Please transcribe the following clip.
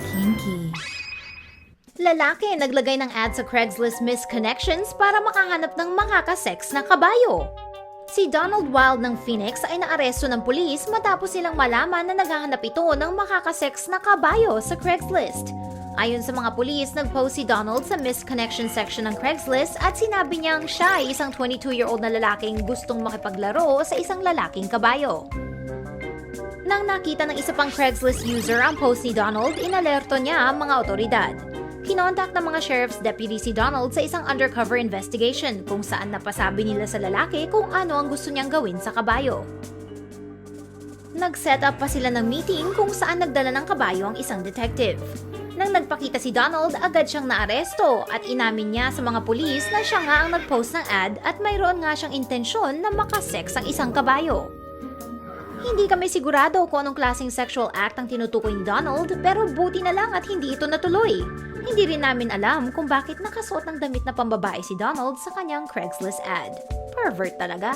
Kinky. Lalaki naglagay ng ad sa Craigslist Missed Connections para makahanap ng makakasex na kabayo. Si Donald Wild ng Phoenix ay naaresto ng pulis matapos silang malaman na naghahanap ito ng makakasex na kabayo sa Craigslist. Ayon sa mga pulis, nag-post si Donald sa Missed Connection section ng Craigslist at sinabi niyang siya ay isang 22-year-old na lalaking gustong makipaglaro sa isang lalaking kabayo. Nang nakita ng isa pang Craigslist user ang post ni Donald, inalerto niya ang mga otoridad. Kinontak ng mga sheriff's deputy si Donald sa isang undercover investigation kung saan napasabi nila sa lalaki kung ano ang gusto niyang gawin sa kabayo. Nag-set up pa sila ng meeting kung saan nagdala ng kabayo ang isang detective. Nang nagpakita si Donald, agad siyang naaresto at inamin niya sa mga pulis na siya nga ang nag-post ng ad at mayroon nga siyang intensyon na makasex ang isang kabayo. Hindi kami sigurado kung anong klaseng sexual act ang tinutukoy ni Donald pero buti na lang at hindi ito natuloy. Hindi rin namin alam kung bakit nakasuot ng damit na pambabae si Donald sa kanyang Craigslist ad. Pervert talaga.